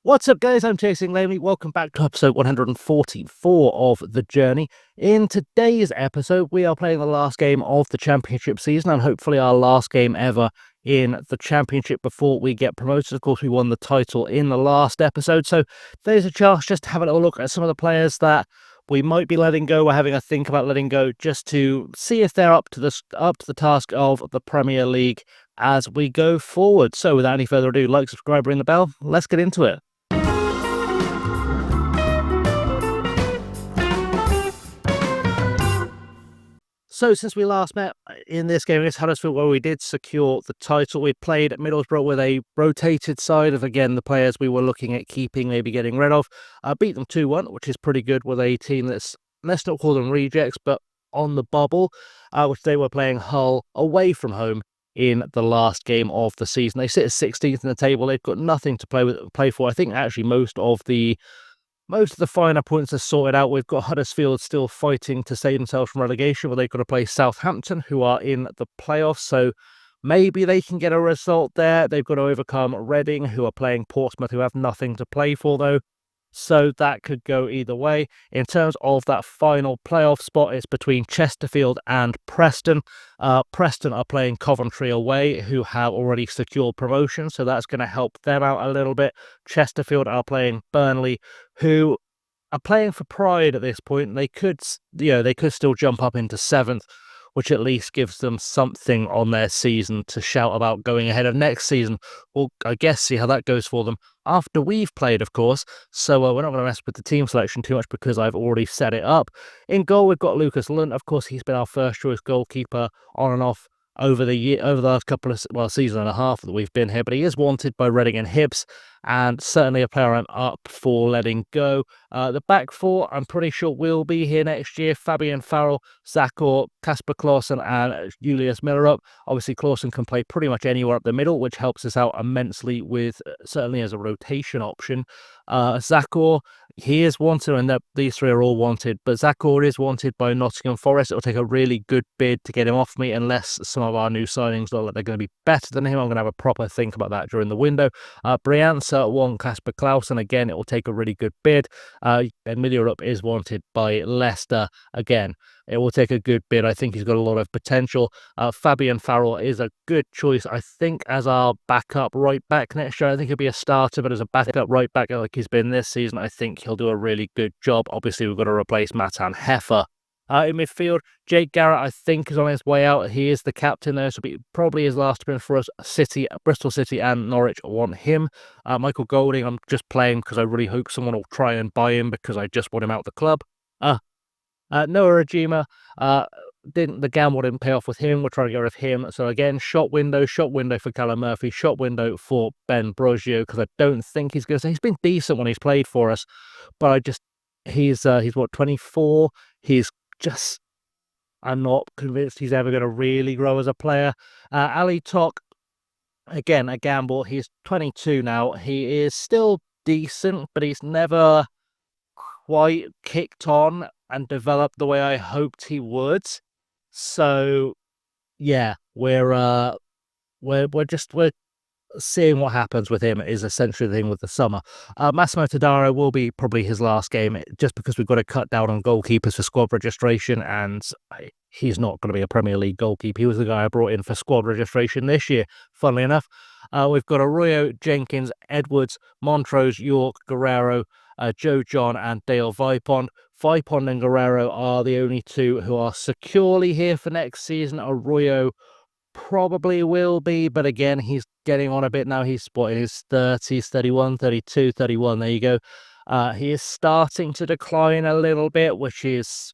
What's up, guys? I'm Chasing Lamely. Welcome back to episode 144 of The Journey. In today's episode, we are playing the last game of the championship season and hopefully our last game ever in the championship before we get promoted. Of course, we won the title in the last episode, so there's a chance just to have a little look at some of the players that we might be letting go. We're having a think about letting go just to see if they're up to the task of the Premier League as we go forward. So without any further ado, like, subscribe, ring the bell. Let's get into it. So since we last met in this game against Huddersfield, where we did secure the title, we played at Middlesbrough with a rotated side of, again, the players we were looking at keeping, maybe getting rid of. Beat them 2-1, which is pretty good with a team that's, let's not call them rejects, but on the bubble, which they were playing Hull away from home in the last game of the season. They sit at 16th in the table. They've got nothing to play for. I think actually most of the finer points are sorted out. We've got Huddersfield still fighting to save themselves from relegation, where they've got to play Southampton, who are in the playoffs. So maybe they can get a result there. They've got to overcome Reading, who are playing Portsmouth, who have nothing to play for, though. So that could go either way. In terms of that final playoff spot, it's between Chesterfield and Preston. Preston are playing Coventry away, who have already secured promotion, so that's going to help them out a little bit. Chesterfield are playing Burnley, who are playing for pride at this point. They could still jump up into 7th, which at least gives them something on their season to shout about going ahead of next season. We'll, I guess, see how that goes for them after we've played, of course. So we're not going to mess with the team selection too much because I've already set it up. In goal, we've got Lucas Lunt. Of course, he's been our first choice goalkeeper on and off over the last couple of season and a half that we've been here, but he is wanted by Reading and Hibs, and certainly a player I'm up for letting go. The back four, I'm pretty sure will be here next year. Fabian Farrell, Zakor, Kasper Clausen, and Julius Millerup. Obviously, Clausen can play pretty much anywhere up the middle, which helps us out immensely with certainly as a rotation option. Zakor, he is wanted, and these three are all wanted, but Zakor is wanted by Nottingham Forest. It'll take a really good bid to get him off me, unless some of our new signings look like they're going to be better than him. I'm going to have a proper think about that during the window. Brianza won Kasper Clausen. Again, it will take a really good bid. And Millerup is wanted by Leicester. Again, it will take a good bid. I think he's got a lot of potential. Fabian Farrell is a good choice, I think, as our backup right back next year. I think he'll be a starter, but as a backup right back like he's been this season, I think he'll do a really good job. Obviously, we've got to replace Matan Heffer. In midfield, Jake Garrett, I think, is on his way out. He is the captain there, so it'll be probably his last appearance for us. Bristol City and Norwich want him. Michael Golding, I'm just playing because I really hope someone will try and buy him because I just want him out of the club. Noah Rajima, the gamble didn't pay off with him. We're trying to get rid of him. So again, shop window for Callum Murphy, shop window for Ben Brogio, because I don't think he's going to. He's been decent when he's played for us, but he's what, 24. I'm not convinced he's ever going to really grow as a player. Ali Tok, again, a gamble. He's 22 now. He is still decent, but he's never quite kicked on and developed the way I hoped he would. So yeah, we're seeing what happens with him is essentially the thing with the summer. Massimo Tadaro will be probably his last game, just because we've got to cut down on goalkeepers for squad registration, and he's not going to be a Premier League goalkeeper. He was the guy I brought in for squad registration this year, funnily enough. We've got Arroyo, Jenkins, Edwards, Montrose, York, Guerrero, Joe John, and Dale Vipond. Vipond and Guerrero are the only two who are securely here for next season. Arroyo probably will be, but again, he's getting on a bit now. He's in his 30s, 31, 32, 31. There you go. He is starting to decline a little bit, which is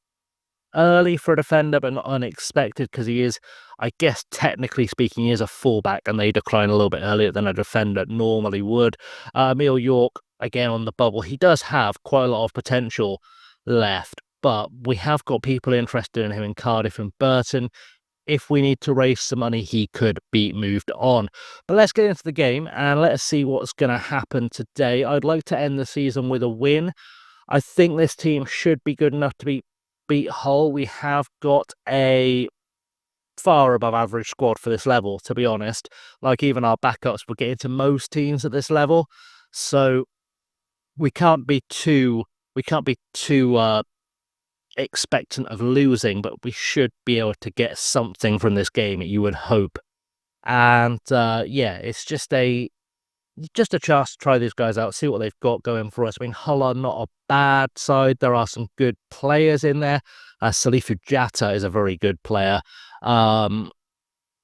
early for a defender, but not unexpected, because he is, I guess, technically speaking, he is a fullback, and they decline a little bit earlier than a defender normally would. Emil York, again, on the bubble. He does have quite a lot of potential left, but we have got people interested in him in Cardiff and Burton. If we need to raise some money, he could be moved on. But let's get into the game and let's see what's going to happen today. I'd like to end the season with a win. I think this team should be good enough to beat Hull. We have got a far above average squad for this level, to be honest. Like, even our backups will get into most teams at this level. So we can't be too expectant of losing, but we should be able to get something from this game, you would hope. And yeah, it's just a chance to try these guys out, see what they've got going for us. I mean, Hull are not a bad side. There are some good players in there. Salifu Jatta is a very good player.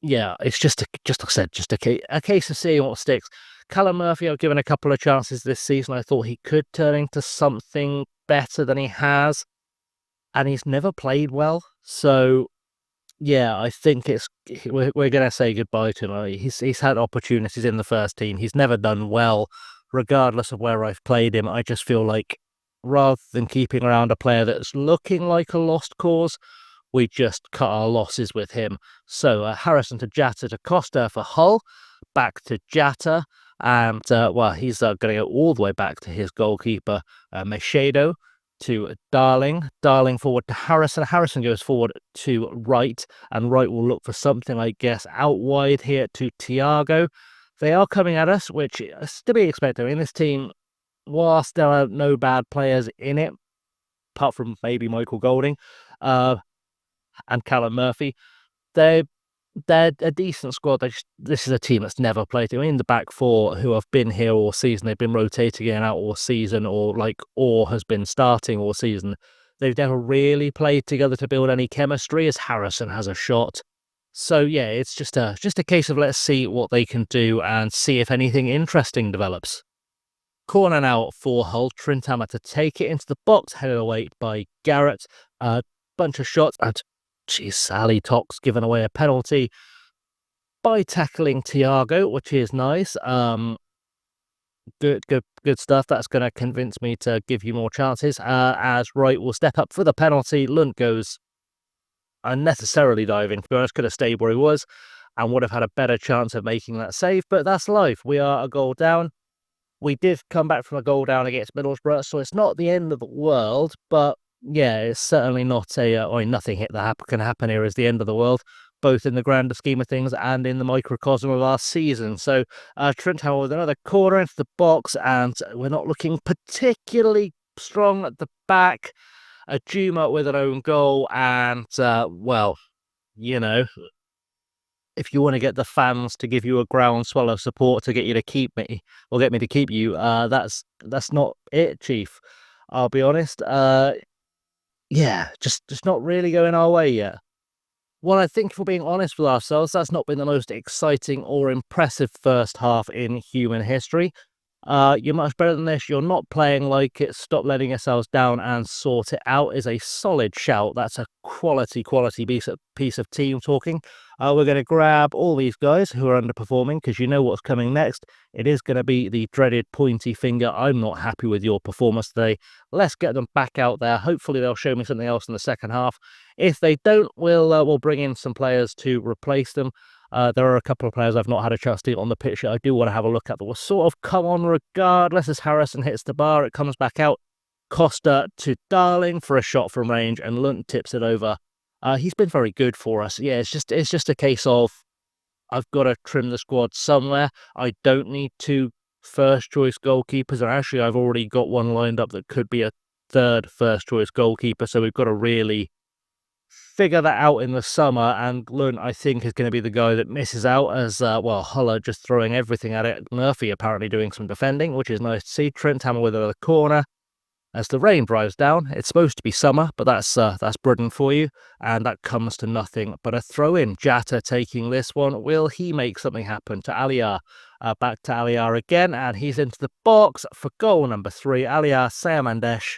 Yeah, it's just like I said, just a case of seeing what sticks. Callum Murphy, I've given a couple of chances this season. I thought he could turn into something better than he has, and he's never played well. So yeah, I think we're going to say goodbye to him. He's had opportunities in the first team. He's never done well, regardless of where I've played him. I just feel like rather than keeping around a player that's looking like a lost cause, we just cut our losses with him. So Harrison to Jatta to Costa for Hull, back to Jatta, and well, he's going to go all the way back to his goalkeeper, Machado, to Darling. Darling forward to Harrison. Harrison goes forward to Wright, and Wright will look for something, I guess, out wide here to Thiago. They are coming at us, which is to be expected. I mean, this team, whilst there are no bad players in it, apart from maybe Michael Golding and Callum Murphy, they're a decent squad. This is a team that's never played. I mean, the back four who have been here all season, they've been rotating in and out all season, or has been starting all season. They've never really played together to build any chemistry, as Harrison has a shot. So yeah, it's just a case of let's see what they can do and see if anything interesting develops. Corner now for Hull. Trindhammer to take it into the box, headed away by Garrett. Bunch of shots, and geez, Sally Tox giving away a penalty by tackling Thiago, which is nice. Good stuff. That's going to convince me to give you more chances. As Wright will step up for the penalty. Lund goes unnecessarily diving. To be honest, could have stayed where he was and would have had a better chance of making that save. But that's life. We are a goal down. We did come back from a goal down against Middlesbrough, so it's not the end of the world, but yeah, it's certainly not nothing that can happen here is the end of the world, both in the grander scheme of things and in the microcosm of our season. So Trent Howell with another corner into the box, and we're not looking particularly strong at the back. Juma with an own goal, and well, you know, if you want to get the fans to give you a groundswell of support to get you to keep me, or get me to keep you, that's not it, Chief. I'll be honest. Yeah, just not really going our way yet. Well, I think if we're being honest with ourselves, that's not been the most exciting or impressive first half in human history. You're much better than this. You're not playing like it. Stop letting yourselves down and sort it out is a solid shout. That's a quality piece of team talking. We're going to grab all these guys who are underperforming, because you know what's coming next. It is going to be the dreaded pointy finger. I'm not happy with your performance today. Let's get them back out there. Hopefully they'll show me something else in the second half. If they don't, we'll bring in some players to replace them. There are a couple of players I've not had a chance to get on the pitch that I do want to have a look at that will sort of come on regardless. As Harrison hits the bar, it comes back out. Costa to Darling for a shot from range, and Lunt tips it over. He's been very good for us. Yeah, it's just a case of I've got to trim the squad somewhere. I don't need two first choice goalkeepers, and actually I've already got one lined up that could be a third first choice goalkeeper, so we've got to really figure that out in the summer. And Lund, I think, is going to be the guy that misses out, as well, Huller just throwing everything at it. Murphy apparently doing some defending, which is nice to see. Trindhammer with another corner. As the rain drives down, it's supposed to be summer, but that's Britain for you, and that comes to nothing but a throw-in. Jatta taking this one. Will he make something happen to Aliar? Back to Aliar again, and he's into the box for goal number 3. Aliar Sayamandesh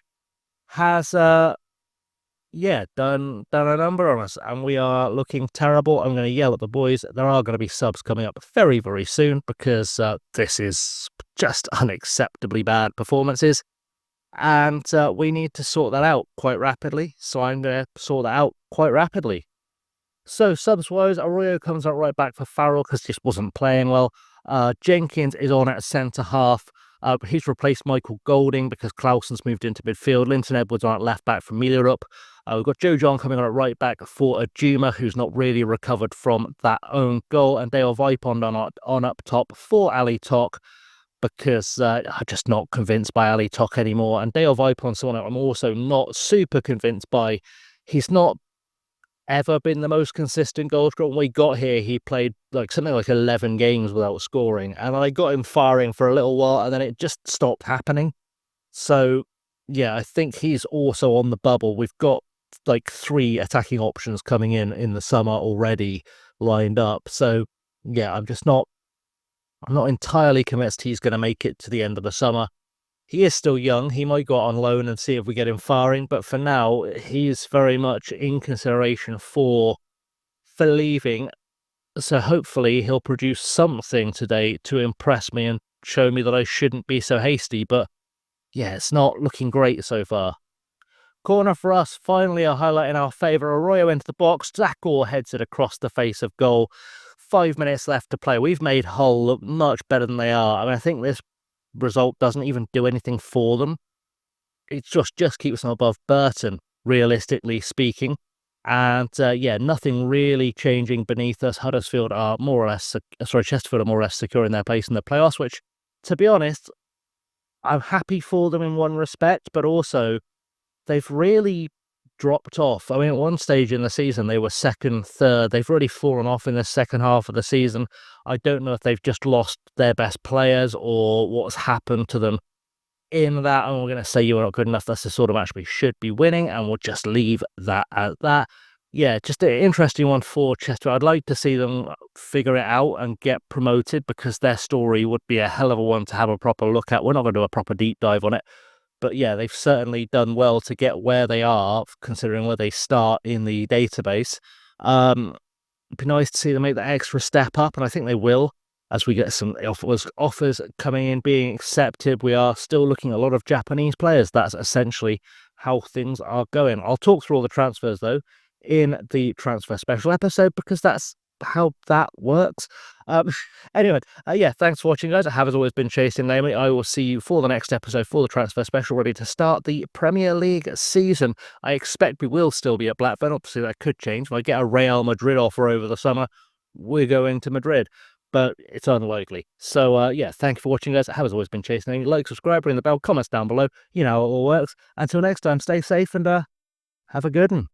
has done a number on us, and we are looking terrible. I'm going to yell at the boys. There are going to be subs coming up very, very soon, because this is just unacceptably bad performances. And we need to sort that out quite rapidly. So I'm going to sort that out quite rapidly. So subs-wise, Arroyo comes out right back for Farrell because he just wasn't playing well. Jenkins is on at centre-half. He's replaced Michael Golding because Clausen's moved into midfield. Linton Edwards on at left-back for Mielup. We've got Joe John coming on at right-back for Juma, who's not really recovered from that own goal. And Dale Vipond on up top for Ali Tok. because I'm just not convinced by Ali Tok anymore. And Dale Vipon, someone I'm also not super convinced by. He's not ever been the most consistent goal scorer. When we got here, he played like something like 11 games without scoring, and I got him firing for a little while, and then it just stopped happening. So, yeah, I think he's also on the bubble. We've got like 3 attacking options coming in the summer already lined up. So, yeah, I'm not entirely convinced he's going to make it to the end of the summer. He is still young. He might go out on loan and see if we get him firing. But for now, he's very much in consideration for leaving. So hopefully he'll produce something today to impress me and show me that I shouldn't be so hasty. But yeah, it's not looking great so far. Corner for us, finally a highlight in our favour. Arroyo into the box, Zach Orr heads it across the face of goal. 5 minutes left to play. We've made Hull look much better than they are. I mean, I think this result doesn't even do anything for them. It just keeps them above Burton, realistically speaking. And yeah, nothing really changing beneath us. Huddersfield are more or less, Chesterfield are more or less secure in their place in the playoffs, which, to be honest, I'm happy for them in one respect, but also they've really dropped off. I mean, at one stage in the season, they were second, third. They've really fallen off in the second half of the season. I don't know if they've just lost their best players or what's happened to them in that. And we're going to say you are not good enough. That's the sort of match we should be winning, and we'll just leave that at that. Yeah, just an interesting one for Chester. I'd like to see them figure it out and get promoted, because their story would be a hell of a one to have a proper look at. We're not going to do a proper deep dive on it. But yeah, they've certainly done well to get where they are, considering where they start in the database. It'd be nice to see them make that extra step up, and I think they will, as we get some offers coming in, being accepted. We are still looking at a lot of Japanese players. That's essentially how things are going. I'll talk through all the transfers, though, in the transfer special episode, because that's how that works. Anyway, yeah, thanks for watching, guys. I have, as always, been Chasing Namely. I will see you for the next episode for the transfer special, ready to start the Premier League season. I expect we will still be at Blackburn. Obviously, that could change. If I get a Real Madrid offer over the summer, we're going to Madrid, but it's unlikely. So, yeah, thank you for watching, guys. I have, as always, been Chasing Namely. Like, subscribe, ring the bell, comments down below. You know how it all works. Until next time, stay safe and have a good one.